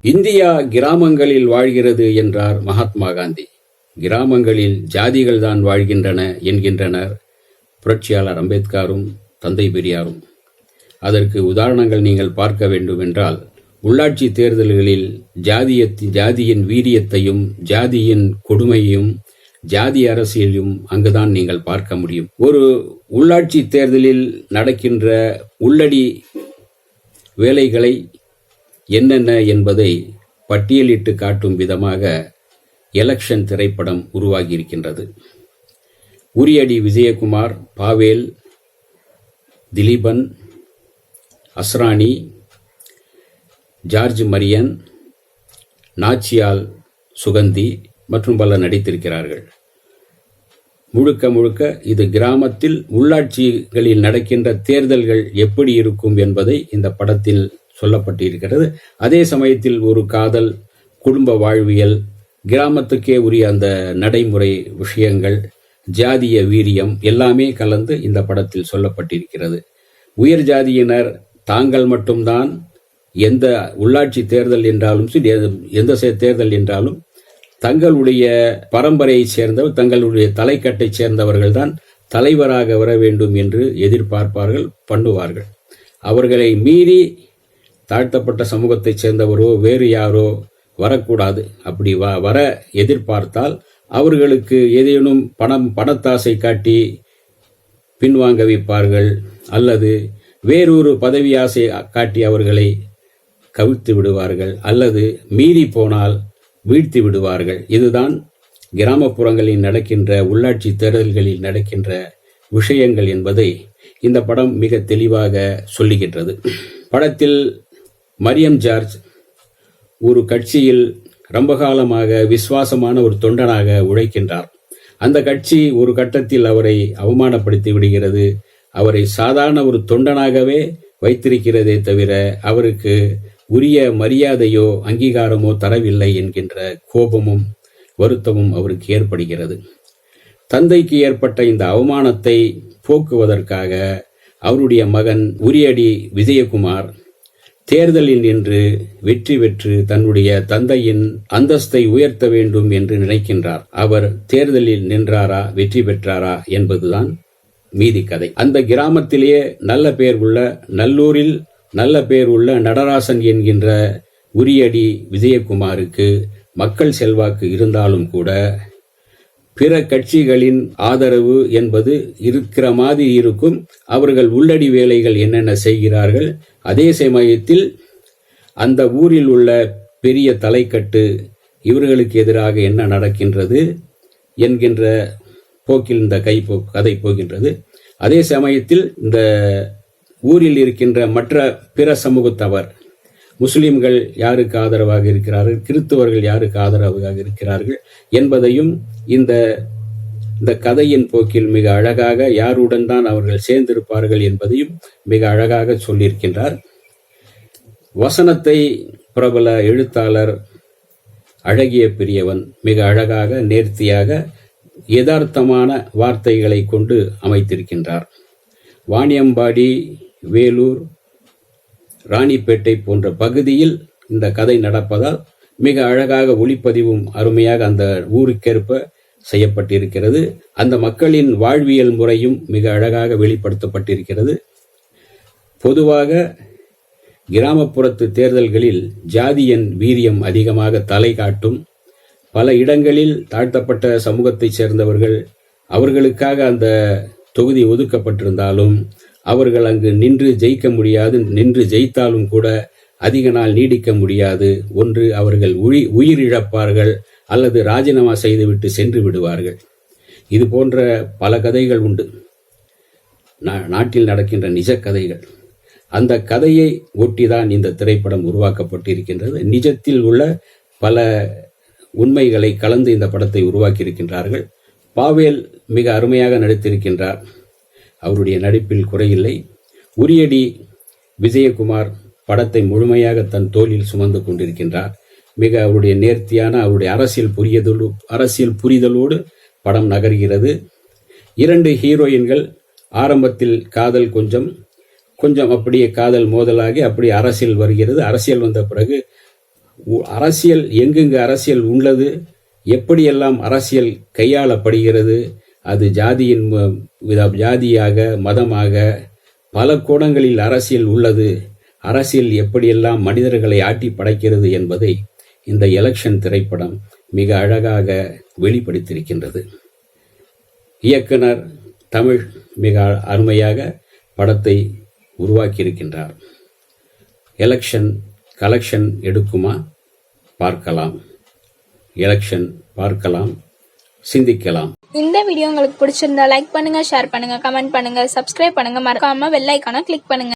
India கிராமங்களில் வாழ்கிறது என்றார் மகாத்மா காந்தி. கிராமங்களில் ஜாதிகள் தான் வாழ்கின்றன என்கின்றனர் புரட்சியாளர் அம்பேத்கரும் தந்தை பெரியாரும். அதற்கு உதாரணங்கள் நீங்கள் பார்க்க வேண்டும் என்றால், உள்ளாட்சி தேர்தல்களில் ஜாதியின் வீரியத்தையும் ஜாதியின் கொடுமையையும் ஜாதி அரசியலையும் அங்குதான் நீங்கள் பார்க்க முடியும். ஒரு உள்ளாட்சி தேர்தலில் நடக்கின்ற உள்ளடி வேலைகளை என்னென்ன என்பதை பட்டியலிட்டு காட்டும் விதமாக எலெக்ஷன் திரைப்படம் உருவாகியிருக்கின்றது. உரியடி விஜயகுமார், பாவேல், திலீபன், அஸ்ரானி, ஜார்ஜ் மரியன், நாச்சியால் சுகந்தி மற்றும் பலர் நடித்திருக்கிறார்கள். முழுக்க முழுக்க இது கிராமத்தில் உள்ளாட்சிகளில் நடக்கின்ற தேர்தல்கள் எப்படி இருக்கும் என்பதை இந்த படத்தில் சொல்லப்பட்டிருக்கிறது. அதே சமயத்தில் ஒரு காதல், குடும்ப வாழ்வியல், கிராமத்துக்கே உரிய அந்த நடைமுறை விஷயங்கள், ஜாதிய வீரியம் எல்லாமே கலந்து இந்த படத்தில் சொல்லப்பட்டிருக்கிறது. உயர் ஜாதியினர் தாங்கள் மட்டும்தான் எந்த உள்ளாட்சி தேர்தல் என்றாலும் சரி, எந்த தேர்தல் என்றாலும் தங்களுடைய பரம்பரையை சேர்ந்தவர், தங்களுடைய தலைக்கட்டைச் சேர்ந்தவர்கள் தான் தலைவராக வர வேண்டும் என்று எதிர்பார்ப்பார்கள், பண்ணுவார்கள். அவர்களை மீறி தாழ்த்தப்பட்ட சமூகத்தைச் சேர்ந்தவரோ வேறு யாரோ வரக்கூடாது. அப்படி வர எதிர்பார்த்தால் அவர்களுக்கு ஏதேனும் பணத்தாசை காட்டி பின்வாங்க வைப்பார்கள், அல்லது வேறொரு பதவி ஆசை காட்டி அவர்களை கவிழ்த்து விடுவார்கள், அல்லது மீறி போனால் வீழ்த்தி விடுவார்கள். இதுதான் கிராமப்புறங்களில் நடக்கின்ற உள்ளாட்சி தேர்தல்களில் நடக்கின்ற விஷயங்கள் என்பதை இந்த படம் மிக தெளிவாக சொல்லுகின்றது. படத்தில் மரியம் ஜார்ஜ் ஒரு கட்சியில் ரொம்ப காலமாக விசுவாசமான ஒரு தொண்டனாக உழைக்கின்றார். அந்த கட்சி ஒரு கட்டத்தில் அவரை அவமானப்படுத்தி விடுகிறது. அவரை சாதாரண ஒரு தொண்டனாகவே வைத்திருக்கிறதே தவிர அவருக்கு உரிய மரியாதையோ அங்கீகாரமோ தரவில்லை என்கின்ற கோபமும் வருத்தமும் அவருக்கு ஏற்படுகிறது. தந்தைக்கு ஏற்பட்ட இந்த அவமானத்தை போக்குவதற்காக அவருடைய மகன் உரியடி விஜயகுமார் தேர்தலில் நின்று வெற்றி பெற்று தன்னுடைய தந்தையின் அந்தஸ்தை உயர்த்த வேண்டும் என்று நினைக்கின்றார். அவர் தேர்தலில் நின்றாரா, வெற்றி பெற்றாரா என்பதுதான் மீதி கதை. அந்த கிராமத்திலேயே நல்ல பேர் உள்ள, நல்லூரில் நல்ல பேர் உள்ள நடராசன் என்கின்ற உரியடி விஜயகுமாருக்கு மக்கள் செல்வாக்கு இருந்தாலும் கூட பிற கட்சிகளின் ஆதரவு என்பது இருக்கிற மாதிரி இருக்கும். அவர்கள் உள்ளடி வேலைகள் என்னென்ன செய்கிறார்கள், அதே சமயத்தில் அந்த ஊரில் உள்ள பெரிய தலைக்கட்டு இவர்களுக்கு எதிராக என்ன நடக்கின்றது என்கின்ற போக்கில் இந்த கதை போகின்றது. அதே சமயத்தில் இந்த ஊரில் இருக்கின்ற மற்ற பிற சமூகத்தவர், முஸ்லிம்கள் யாருக்கு ஆதரவாக இருக்கிறார்கள், கிறிஸ்தவர்கள் யாருக்கு ஆதரவாக இருக்கிறார்கள் என்பதையும் இந்த கதையின் போக்கில் மிக அழகாக, யாருடன் தான் அவர்கள் சேர்ந்திருப்பார்கள் என்பதையும் மிக அழகாக சொல்லியிருக்கின்றார். வசனத்தை பிரபல எழுத்தாளர் அழகிய பெரியவன் மிக அழகாக, நேர்த்தியாக, யதார்த்தமான வார்த்தைகளை கொண்டு அமைத்திருக்கின்றார். வாணியம்பாடி, வேலூர், ராணிப்பேட்டை போன்ற பகுதியில் இந்த கதை நடப்பதால் மிக அழகாக ஒளிப்பதிவும் அருமையாக அந்த ஊருக்கேற்ப செய்யப்பட்டிருக்கிறது. அந்த மக்களின் வாழ்வியல் முறையும் மிக அழகாக வெளிப்படுத்தப்பட்டிருக்கிறது. பொதுவாக கிராமப்புறத்து தேர்தல்களில் ஜாதியின் வீரியம் அதிகமாக தலை காட்டும். பல இடங்களில் தாழ்த்தப்பட்ட சமூகத்தைச் சேர்ந்தவர்கள், அவர்களுக்காக அந்த தொகுதி ஒதுக்கப்பட்டிருந்தாலும் அவர்கள் அங்கு நின்று ஜெயிக்க முடியாது. நின்று ஜெயித்தாலும் கூட அதிக நாள் நீடிக்க முடியாது. ஒன்று அவர்கள் உயிரிழப்பார்கள், அல்லது ராஜினாமா செய்துவிட்டு சென்று விடுவார்கள். இது போன்ற பல கதைகள் உண்டு, நாட்டில் நடக்கின்ற நிஜ கதைகள். அந்த கதையை ஒட்டிதான் இந்த திரைப்படம் உருவாக்கப்பட்டிருக்கின்றது. நிஜத்தில் உள்ள பல உண்மைகளை கலந்து இந்த படத்தை உருவாக்கியிருக்கின்றார்கள். பாவேல் மிக அருமையாக நடித்திருக்கின்றார், அவருடைய நடிப்பில் குறையில்லை. உரியடி விஜயகுமார் படத்தை முழுமையாக தன் தோளில் சுமந்து கொண்டிருக்கின்றார். மிக அவருடைய நேர்த்தியான, அவருடைய அரசியல் புரிதலோடு படம் நகர்கிறது. 2 ஹீரோயின்கள் ஆரம்பத்தில் காதல் கொஞ்சம் அப்படியே காதல் மோதலாகி அப்படி அரசியல் வருகிறது. அரசியல் வந்த பிறகு அரசியல் எங்கெங்கு அரசியல் உள்ளது, எப்படியெல்லாம் அரசியல் கையாளப்படுகிறது, அது ஜாதியாக மதமாக பல கோணங்களில் அரசியல் உள்ளது, அரசியல் எப்படியெல்லாம் மனிதர்களை ஆட்டி படைக்கிறது என்பதை இந்த எலெக்ஷன் திரைப்படம் மிக அழகாக வெளிப்படுத்தியிருக்கின்றது. இயக்குனர் தமிழ் மிக அருமையாக படத்தை உருவாக்கியிருக்கின்றார். Election collection எடுக்குமா? பார்க்கலாம். எலெக்ஷன் பார்க்கலாம், சிந்திக்கலாம். இந்த வீடியோ உங்களுக்கு பிடிச்சிருந்தா லைக் பண்ணுங்க, ஷேர் பண்ணுங்க, கமெண்ட் பண்ணுங்க, சப்ஸ்கிரைப் பண்ணுங்க, மறக்காம பெல் ஐகானை கிளிக் பண்ணுங்க.